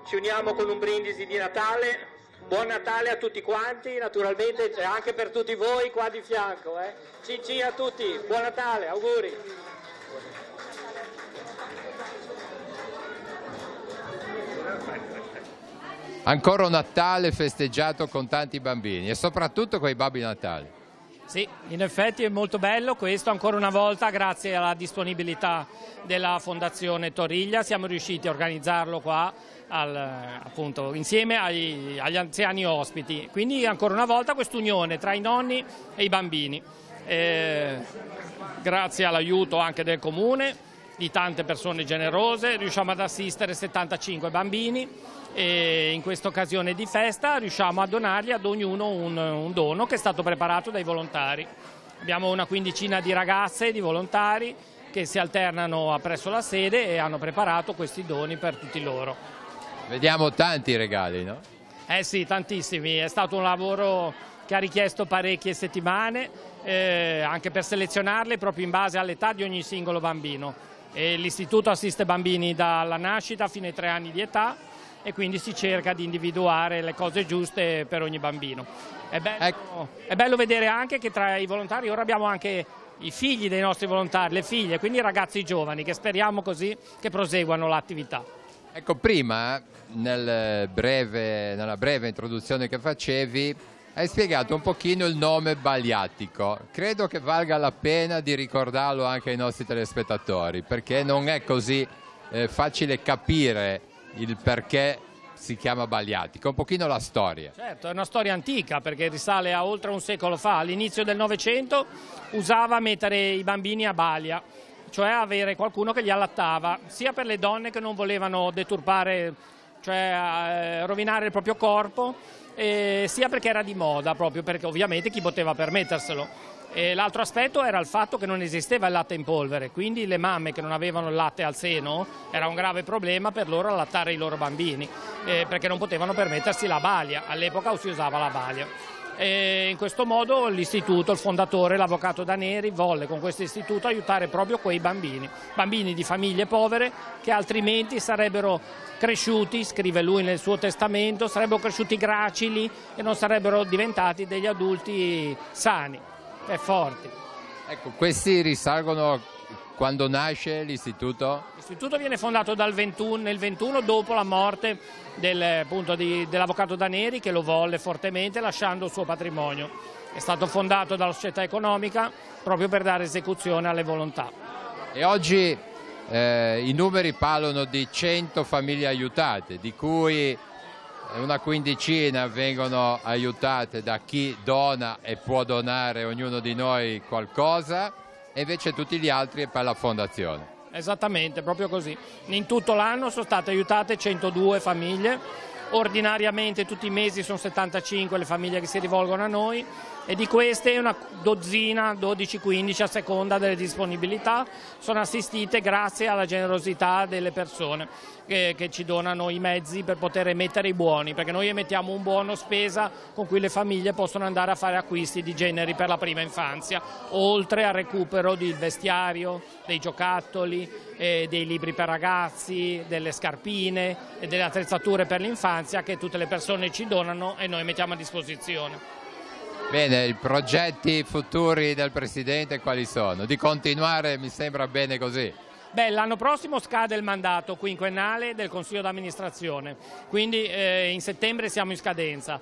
ci uniamo con un brindisi di Natale. Buon Natale a tutti quanti, naturalmente anche per tutti voi qua di fianco. Cin cin a tutti, buon Natale, auguri. Ancora un Natale festeggiato con tanti bambini e soprattutto con i Babbi Natali. Sì, in effetti è molto bello questo, ancora una volta grazie alla disponibilità della Fondazione Torriglia siamo riusciti a organizzarlo qua appunto, insieme agli anziani ospiti, quindi ancora una volta quest'unione tra i nonni e i bambini, grazie all'aiuto anche del Comune, di tante persone generose, riusciamo ad assistere 75 bambini e in questa occasione di festa riusciamo a donargli ad ognuno un dono che è stato preparato dai volontari. Abbiamo una quindicina di ragazze, di volontari che si alternano presso la sede e hanno preparato questi doni per tutti loro. Vediamo tanti regali, no? Eh sì, tantissimi, è stato un lavoro che ha richiesto parecchie settimane, anche per selezionarle proprio in base all'età di ogni singolo bambino. L'istituto assiste bambini dalla nascita fino ai 3 anni di età e quindi si cerca di individuare le cose giuste per ogni bambino. È bello vedere anche che tra i volontari ora abbiamo anche i figli dei nostri volontari, le figlie, quindi i ragazzi giovani che speriamo così che proseguano l'attività. Ecco, prima nella breve introduzione che facevi hai spiegato un pochino il nome Baliatico. Credo che valga la pena di ricordarlo anche ai nostri telespettatori, perché non è così facile capire il perché si chiama Baliatico, un pochino la storia. Certo, è una storia antica perché risale a oltre un secolo fa. All'inizio del Novecento usava mettere i bambini a balia, cioè avere qualcuno che li allattava, sia per le donne che non volevano deturpare, cioè rovinare il proprio corpo, sia perché era di moda, proprio perché ovviamente chi poteva permetterselo. L'altro aspetto era il fatto che non esisteva il latte in polvere, quindi le mamme che non avevano il latte al seno era un grave problema per loro allattare i loro bambini, perché non potevano permettersi la balia, all'epoca si usava la balia. In questo modo l'istituto, il fondatore, l'avvocato Daneri, volle con questo istituto aiutare proprio quei bambini di famiglie povere che altrimenti sarebbero cresciuti, scrive lui nel suo testamento, sarebbero cresciuti gracili e non sarebbero diventati degli adulti sani e forti. Ecco, questi risalgono quando nasce l'istituto? L'istituto viene fondato nel 21 dopo la morte dell'avvocato Daneri, che lo volle fortemente lasciando il suo patrimonio. È stato fondato dalla società economica proprio per dare esecuzione alle volontà. E oggi i numeri parlano di 100 famiglie aiutate, di cui una quindicina vengono aiutate da chi dona e può donare ognuno di noi qualcosa, e invece tutti gli altri è per la fondazione. Esattamente, proprio così. In tutto l'anno sono state aiutate 102 famiglie, ordinariamente tutti i mesi sono 75 le famiglie che si rivolgono a noi e di queste una dozzina, 12-15 a seconda delle disponibilità, sono assistite grazie alla generosità delle persone che ci donano i mezzi per poter emettere i buoni, perché noi emettiamo un buono spesa con cui le famiglie possono andare a fare acquisti di generi per la prima infanzia, oltre al recupero del vestiario, dei giocattoli, dei libri per ragazzi, delle scarpine e delle attrezzature per l'infanzia che tutte le persone ci donano e noi mettiamo a disposizione. Bene, i progetti futuri del Presidente quali sono? Di continuare, mi sembra bene così. Beh, l'anno prossimo scade il mandato quinquennale del Consiglio d'amministrazione, quindi in settembre siamo in scadenza,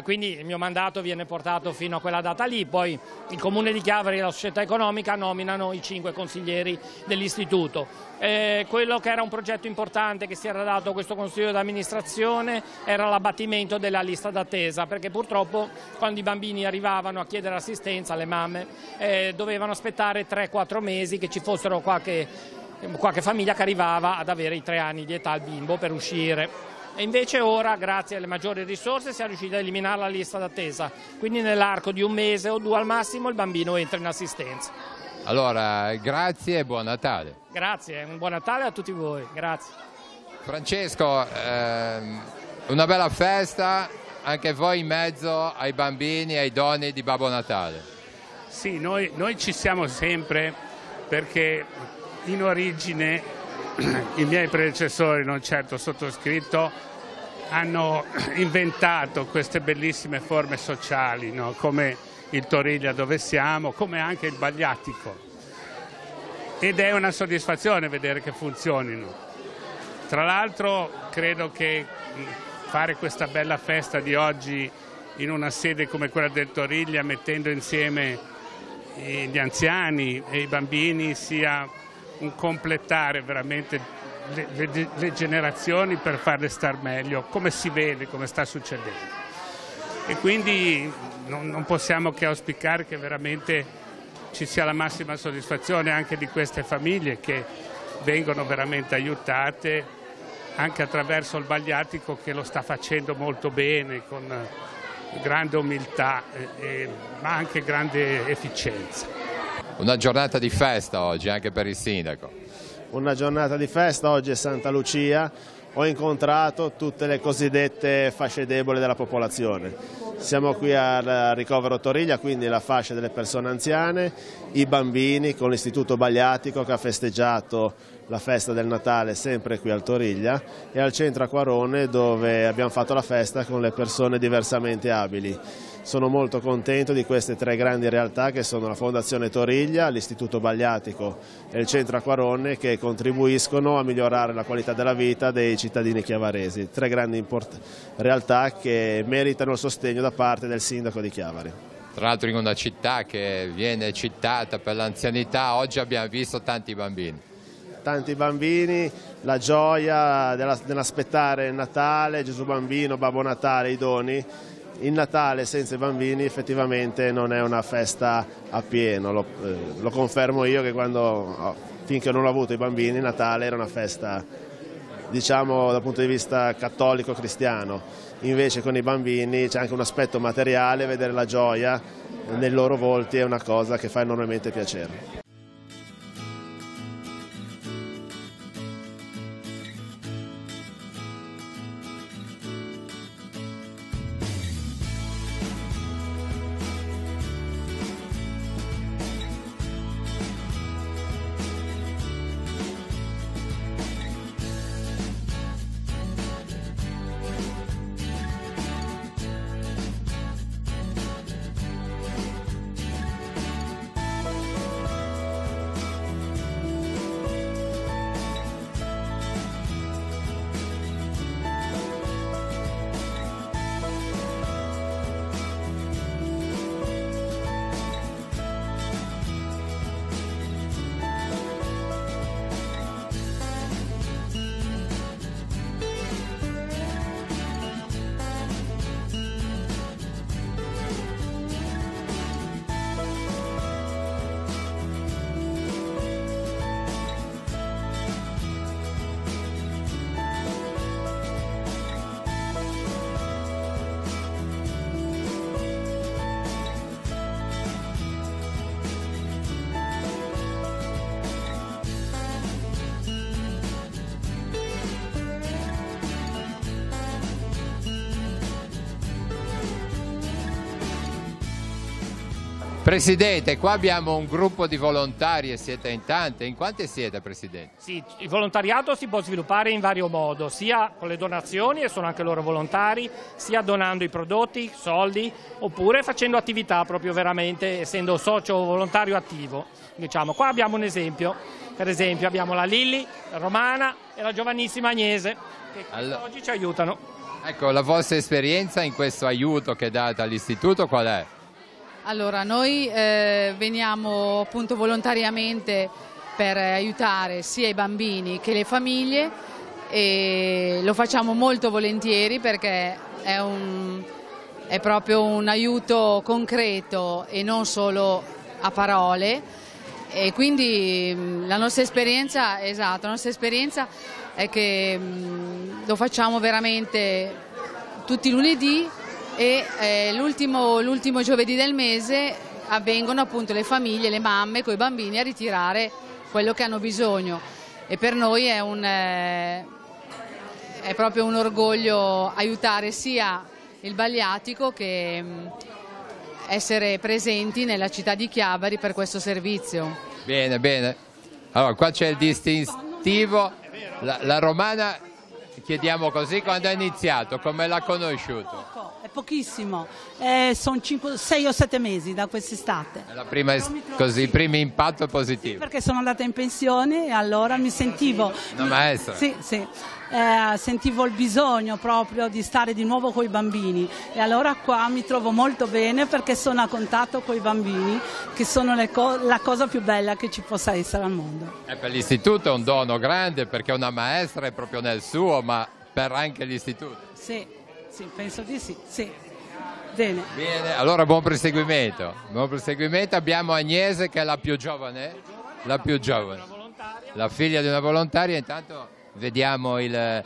quindi il mio mandato viene portato fino a quella data lì, poi il Comune di Chiavari e la società economica nominano i 5 consiglieri dell'istituto. Quello che era un progetto importante che si era dato a questo Consiglio d'amministrazione era l'abbattimento della lista d'attesa, perché purtroppo quando i bambini arrivavano a chiedere assistenza, le mamme dovevano aspettare 3-4 mesi che ci fossero qualche famiglia che arrivava ad avere i 3 anni di età al bimbo per uscire. E invece ora, grazie alle maggiori risorse, siamo riusciti a eliminare la lista d'attesa, quindi nell'arco di 1 mese o 2 al massimo il bambino entra in assistenza. Allora, grazie e buon Natale. Grazie, un buon Natale a tutti voi, grazie. Francesco, una bella festa, anche voi in mezzo ai bambini e ai doni di Babbo Natale. Sì, noi ci siamo sempre perché in origine i miei predecessori, non certo sottoscritto, hanno inventato queste bellissime forme sociali, no? Come il Toriglia dove siamo, come anche il Bagliatico. Ed è una soddisfazione vedere che funzionino. Tra l'altro credo che fare questa bella festa di oggi in una sede come quella del Toriglia, mettendo insieme gli anziani e i bambini, sia un completare veramente le generazioni per farle star meglio, come si vede, come sta succedendo. E quindi non possiamo che auspicare che veramente ci sia la massima soddisfazione anche di queste famiglie che vengono veramente aiutate anche attraverso il Bagliatico, che lo sta facendo molto bene, con grande umiltà ma anche grande efficienza. Una giornata di festa oggi anche per il sindaco. Una giornata di festa, oggi è Santa Lucia, ho incontrato tutte le cosiddette fasce deboli della popolazione. Siamo qui al ricovero Toriglia, quindi la fascia delle persone anziane, i bambini con l'Istituto Bagliatico che ha festeggiato la festa del Natale sempre qui al Toriglia, e al centro Acquarone dove abbiamo fatto la festa con le persone diversamente abili. Sono molto contento di queste tre grandi realtà che sono la Fondazione Toriglia, l'Istituto Bagliatico e il Centro Acquarone, che contribuiscono a migliorare la qualità della vita dei cittadini chiavaresi. Tre grandi realtà che meritano il sostegno da parte del sindaco di Chiavari. Tra l'altro in una città che viene citata per l'anzianità, oggi abbiamo visto tanti bambini. Tanti bambini, la gioia dell'aspettare il Natale, Gesù Bambino, Babbo Natale, i doni. Il Natale senza i bambini effettivamente non è una festa a pieno, lo confermo io che finché non ho avuto i bambini il Natale era una festa, diciamo, dal punto di vista cattolico-cristiano. Invece con i bambini c'è anche un aspetto materiale, vedere la gioia nei loro volti è una cosa che fa enormemente piacere. Presidente, qua abbiamo un gruppo di volontari e siete in tante. In quante siete, Presidente? Sì, il volontariato si può sviluppare in vario modo, sia con le donazioni, e sono anche loro volontari, sia donando i prodotti, soldi, oppure facendo attività proprio veramente, essendo socio volontario attivo. Diciamo, qua abbiamo un esempio, per esempio abbiamo la Lilli, la Romana e la giovanissima Agnese, che oggi ci aiutano. Ecco, la vostra esperienza in questo aiuto che date all'istituto qual è? Allora, noi veniamo appunto volontariamente per aiutare sia i bambini che le famiglie, e lo facciamo molto volentieri perché è proprio un aiuto concreto e non solo a parole, e quindi la nostra esperienza è che lo facciamo veramente tutti i lunedì, e l'ultimo giovedì del mese avvengono appunto le famiglie, le mamme con i bambini a ritirare quello che hanno bisogno, e per noi è proprio un orgoglio aiutare sia il Bagliatico che essere presenti nella città di Chiavari per questo servizio. Bene, bene. Allora, qua c'è il distintivo La Romana, chiediamo così, quando ha iniziato, come l'ha conosciuto? È pochissimo, sono 6 o 7 mesi da quest'estate. La prima, così, il primo impatto positivo. Perché sono andata in pensione e allora mi sentivo... Una maestra? Sì, sentivo il bisogno proprio di stare di nuovo con i bambini e allora qua mi trovo molto bene perché sono a contatto con i bambini che sono la cosa più bella che ci possa essere al mondo. Per l'istituto è un dono grande perché una maestra è proprio nel suo, ma per anche l'istituto. Sì, penso di sì. Bene. Bene, allora buon proseguimento. Buon proseguimento. Abbiamo Agnese che è la più giovane, la figlia di una volontaria. Intanto vediamo il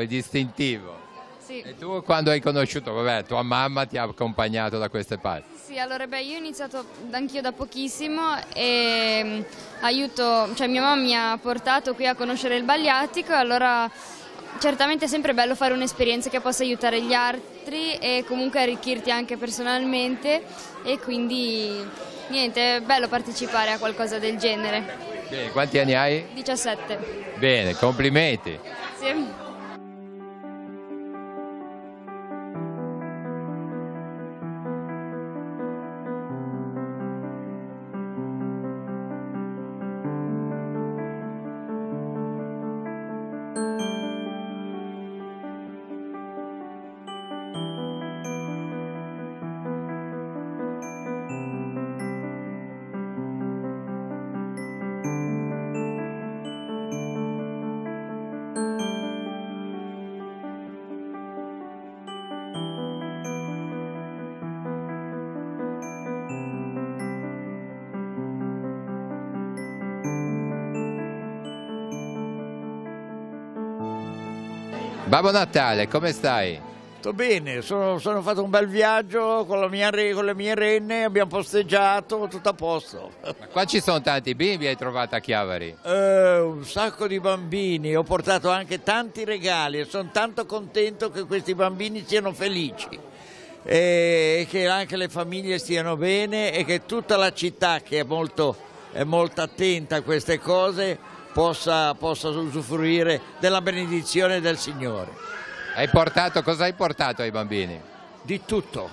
distintivo. Sì. E tu quando hai conosciuto, tua mamma ti ha accompagnato da queste parti? Sì, allora io ho iniziato anch'io da pochissimo e mia mamma mi ha portato qui a conoscere il Bagliatico e allora certamente è sempre bello fare un'esperienza che possa aiutare gli altri e comunque arricchirti anche personalmente e quindi niente, è bello partecipare a qualcosa del genere. Bene, quanti anni hai? 17. Bene, complimenti. Sì. Babbo Natale, come stai? Sto bene, sono fatto un bel viaggio con le mie renne, abbiamo posteggiato, tutto a posto. Ma qua ci sono tanti bimbi, hai trovato a Chiavari? Un sacco di bambini, ho portato anche tanti regali e sono tanto contento che questi bambini siano felici e che anche le famiglie stiano bene e che tutta la città che è molto attenta a queste cose possa usufruire della benedizione del Signore. Cosa hai portato ai bambini? Di tutto,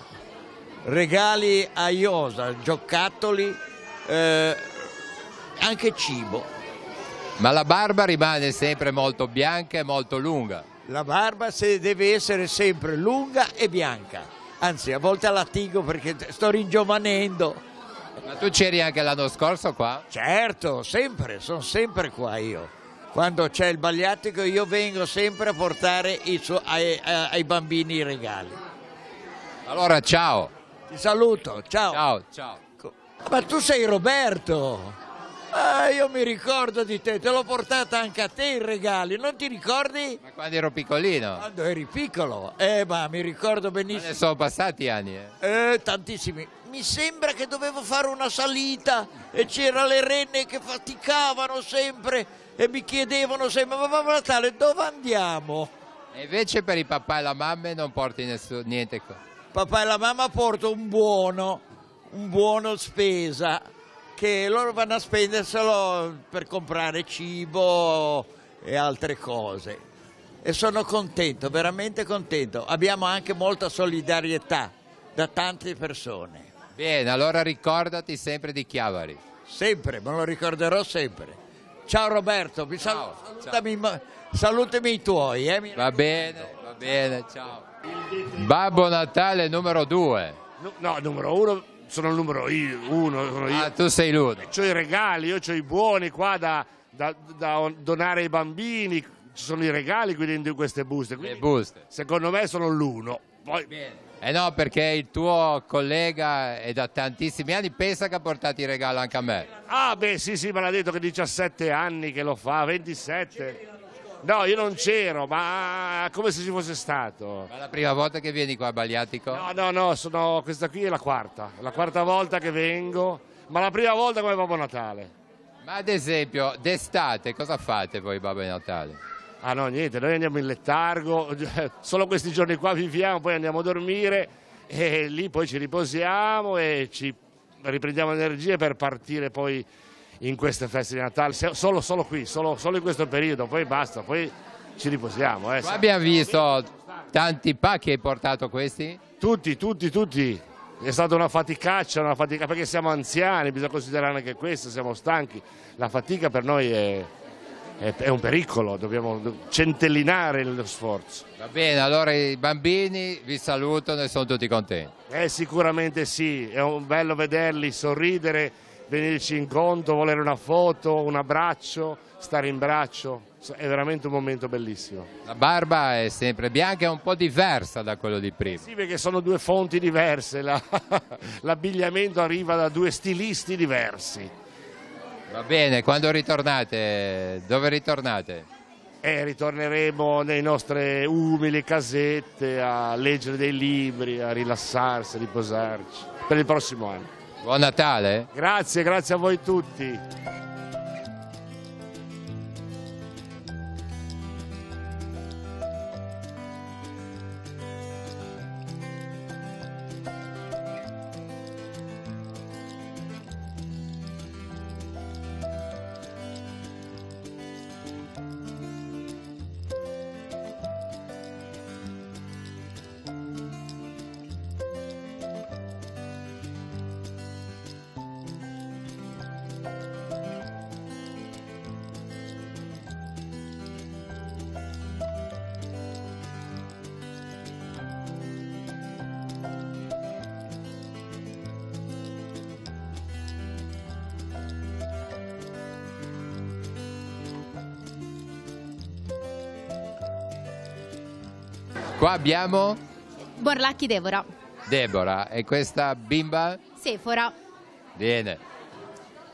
regali a iosa, giocattoli, anche cibo. Ma la barba rimane sempre molto bianca e molto lunga? La barba deve essere sempre lunga e bianca, anzi a volte la latigo perché sto ringiovanendo. Ma tu c'eri anche l'anno scorso qua? Certo, sempre, sono sempre qua io. Quando c'è il Bagliatico io vengo sempre a portare ai bambini i regali. Allora ciao. Ti saluto, ciao. Ciao. Ma tu sei Roberto. Io mi ricordo di te l'ho portata anche a te i regali, non ti ricordi? Ma quando ero piccolino? Quando eri piccolo? Ma mi ricordo benissimo. Ne sono passati anni. Tantissimi. Mi sembra che dovevo fare una salita e c'era le renne che faticavano sempre e mi chiedevano sempre: ma Babbo Natale dove andiamo? E invece per i papà e la mamma non porti niente qua? Papà e la mamma porto un buono spesa che loro vanno a spenderselo per comprare cibo e altre cose e sono contento, veramente contento. Abbiamo anche molta solidarietà da tante persone. Bene, allora ricordati sempre di Chiavari. Sempre, me lo ricorderò sempre. Ciao Roberto, salutami i tuoi. Va bene, ciao. Babbo Natale numero 2. No, numero 1 sono il numero 1. Sono io. Ah, tu sei l'uno. C'ho i regali, io c'ho i buoni qua da donare ai bambini. Ci sono i regali qui dentro queste buste. Quindi, le buste. Secondo me sono l'1. Poi... Bene. No, perché il tuo collega è da tantissimi anni, pensa che ha portato i regali anche a me. Ah beh sì, me l'ha detto che 17 anni che lo fa, 27. No, io non c'ero, ma come se ci fosse stato. Ma è la prima volta che vieni qua a Bagliatico? No, questa qui è la quarta volta che vengo, ma la prima volta come Babbo Natale. Ma ad esempio, d'estate cosa fate voi Babbo Natale? Ah no, niente, noi andiamo in letargo, solo questi giorni qua viviamo, poi andiamo a dormire e lì poi ci riposiamo e ci riprendiamo energie per partire poi in queste feste di Natale, solo qui, solo in questo periodo, poi basta, poi ci riposiamo. Qua abbiamo visto tanti pacchi, hai portato questi? Tutti. È stata una faticaccia perché siamo anziani, bisogna considerare anche questo, siamo stanchi. La fatica per noi è un pericolo, dobbiamo centellinare lo sforzo. Va bene, allora i bambini vi salutano e sono tutti contenti. Sicuramente sì, è un bello vederli sorridere, venirci incontro, volere una foto, un abbraccio, stare in braccio, è veramente un momento bellissimo. La barba è sempre bianca, è un po' diversa da quello di prima. Sì, perché sono due fonti diverse, l'abbigliamento arriva da due stilisti diversi. Va bene, quando ritornate? Dove ritornate? Ritorneremo nelle nostre umili casette a leggere dei libri, a rilassarsi, a riposarci per il prossimo anno. Buon Natale! Grazie a voi tutti! Qua abbiamo Borlacchi Deborah. Deborah, e questa bimba? Sephora. Bene.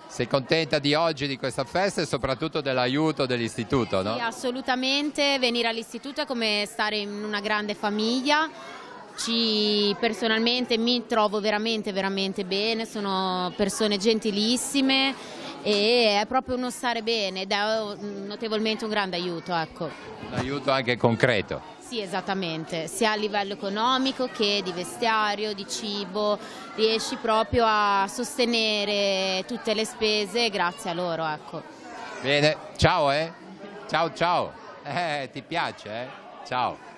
Sei contenta di oggi, di questa festa e soprattutto dell'aiuto dell'istituto, no? Sì, assolutamente, venire all'istituto è come stare in una grande famiglia. Personalmente mi trovo veramente bene, sono persone gentilissime e è proprio uno stare bene ed è notevolmente un grande aiuto, ecco. Un aiuto anche concreto. Sì, esattamente, sia a livello economico che di vestiario, di cibo, riesci proprio a sostenere tutte le spese grazie a loro, ecco. Bene, ciao ciao, ti piace ciao.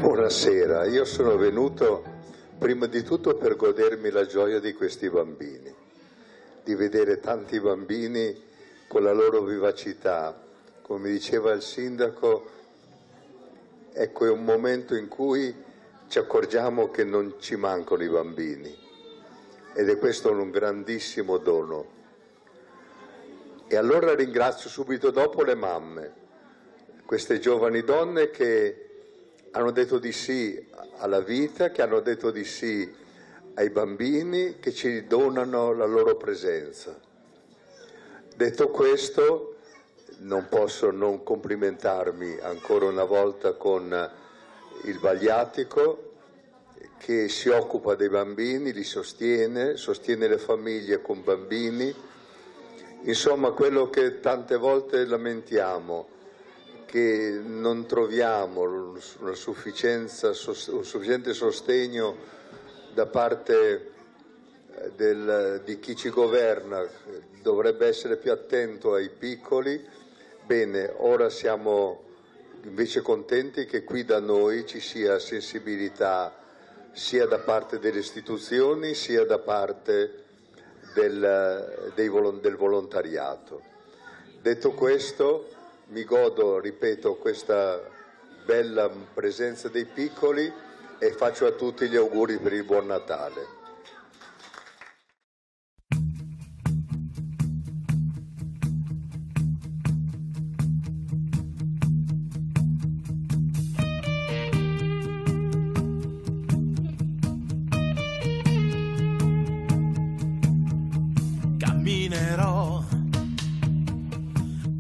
Buonasera, io sono venuto prima di tutto per godermi la gioia di questi bambini, di vedere tanti bambini con la loro vivacità. Come diceva il sindaco, ecco, è un momento in cui ci accorgiamo che non ci mancano i bambini ed è questo un grandissimo dono. E allora ringrazio subito dopo le mamme, queste giovani donne che hanno detto di sì alla vita, che hanno detto di sì ai bambini, che ci donano la loro presenza. Detto questo, non posso non complimentarmi ancora una volta con il Bagliatico, che si occupa dei bambini, li sostiene le famiglie con bambini. Insomma, quello che tante volte lamentiamo, che non troviamo un sufficiente sostegno da parte di chi ci governa, dovrebbe essere più attento ai piccoli. Bene, ora siamo invece contenti che qui da noi ci sia sensibilità sia da parte delle istituzioni sia da parte del volontariato. Detto questo, mi godo, ripeto, questa bella presenza dei piccoli e faccio a tutti gli auguri per il buon Natale. camminerò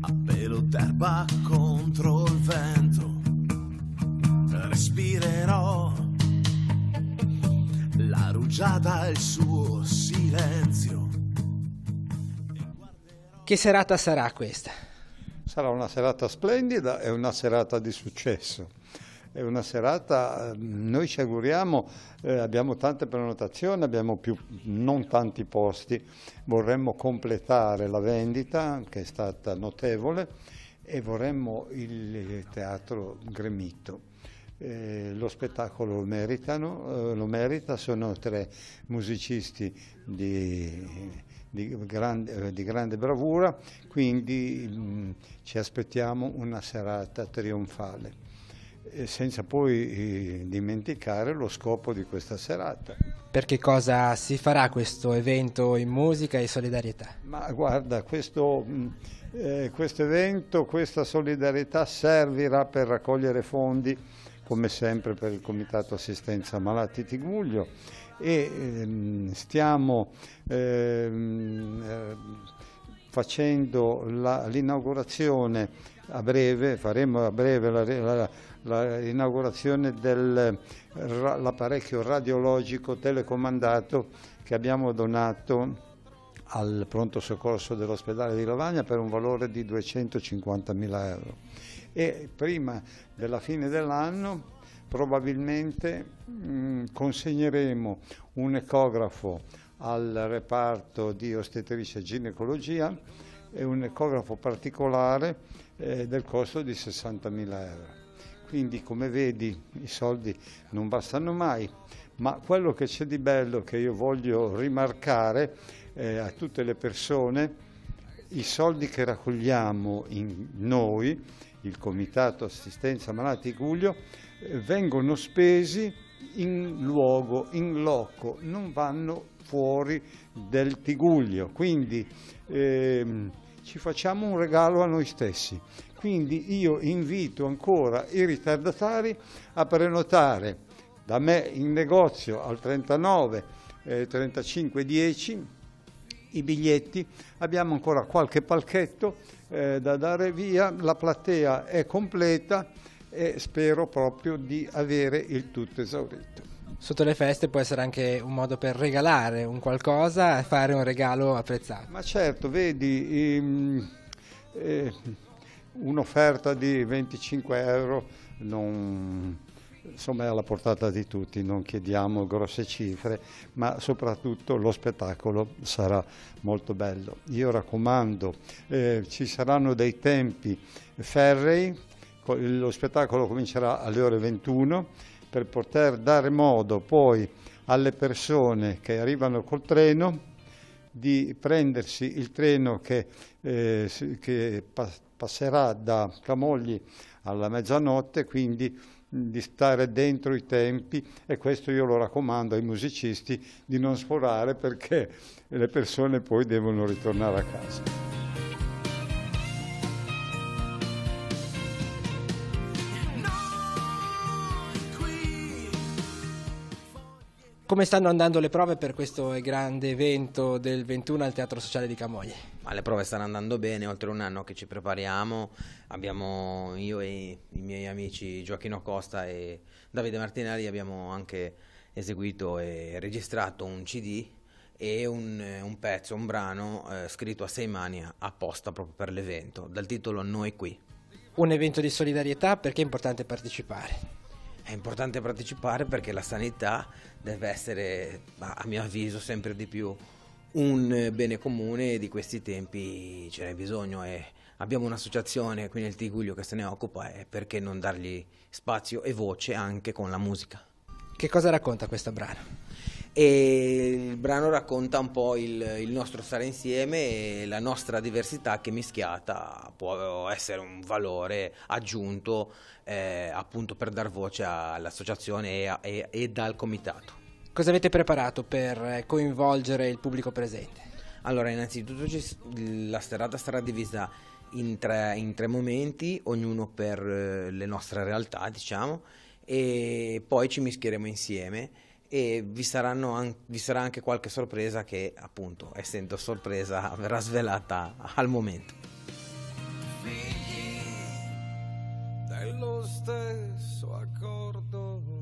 a pelo d'erba contro il vento, respirerò la rugiada e il suo silenzio. Che serata sarà questa? Sarà una serata splendida e una serata di successo. È una serata, noi ci auguriamo, abbiamo tante prenotazioni, abbiamo non tanti posti, vorremmo completare la vendita che è stata notevole e vorremmo il teatro gremito. Lo spettacolo lo merita, sono 3 musicisti di grande bravura, quindi ci aspettiamo una serata trionfale. Senza poi dimenticare lo scopo di questa serata. Per che cosa si farà questo evento in musica e solidarietà? Ma guarda, questo evento, questa solidarietà servirà per raccogliere fondi, come sempre per il Comitato Assistenza Malati Tigullio, e stiamo facendo l'inaugurazione a breve, faremo a breve l'inaugurazione dell'apparecchio radiologico telecomandato che abbiamo donato al pronto soccorso dell'ospedale di Lavagna per un valore di 250.000 euro. E prima della fine dell'anno probabilmente consegneremo un ecografo al reparto di ostetricia e ginecologia e un ecografo particolare del costo di 60.000 euro. Quindi, come vedi, i soldi non bastano mai, ma quello che c'è di bello che io voglio rimarcare a tutte le persone, i soldi che raccogliamo noi, il Comitato Assistenza Malati Tigullio, vengono spesi in luogo, in loco, non vanno fuori del Tigullio, quindi ci facciamo un regalo a noi stessi. Quindi io invito ancora i ritardatari a prenotare da me in negozio al 39 35 10 i biglietti. Abbiamo ancora qualche palchetto da dare via, la platea è completa e spero proprio di avere il tutto esaurito. Sotto le feste può essere anche un modo per regalare un qualcosa e fare un regalo apprezzato. Ma certo, vedi, un'offerta di 25 euro insomma, è alla portata di tutti, non chiediamo grosse cifre, ma soprattutto lo spettacolo sarà molto bello. Io raccomando, ci saranno dei tempi ferrei, lo spettacolo comincerà alle ore 21 per poter dare modo poi alle persone che arrivano col treno di prendersi il treno che passerà da Camogli alla mezzanotte, quindi di stare dentro i tempi, e questo io lo raccomando ai musicisti di non sforare, perché le persone poi devono ritornare a casa. Come stanno andando le prove per questo grande evento del 21 al Teatro Sociale di Camogli? Ma le prove stanno andando bene, oltre un anno che ci prepariamo, abbiamo io e i miei amici Gioacchino Costa e Davide Martinelli abbiamo anche eseguito e registrato un CD e un pezzo, un brano scritto a 6 mani apposta proprio per l'evento, dal titolo Noi qui. Un evento di solidarietà, perché è importante partecipare? È importante partecipare perché la sanità deve essere, a mio avviso, sempre di più un bene comune, e di questi tempi ce n'è bisogno, e abbiamo un'associazione qui nel Tigullio che se ne occupa, e perché non dargli spazio e voce anche con la musica. Che cosa racconta questo brano? E il brano racconta un po' il nostro stare insieme e la nostra diversità, che mischiata può essere un valore aggiunto appunto per dar voce all'associazione e al comitato. Cosa avete preparato per coinvolgere il pubblico presente? Allora, innanzitutto la serata sarà divisa in tre momenti, ognuno per le nostre realtà, diciamo, e poi ci mischieremo insieme e vi sarà anche qualche sorpresa che, appunto, essendo sorpresa, verrà svelata al momento. Figli dello stesso accordo.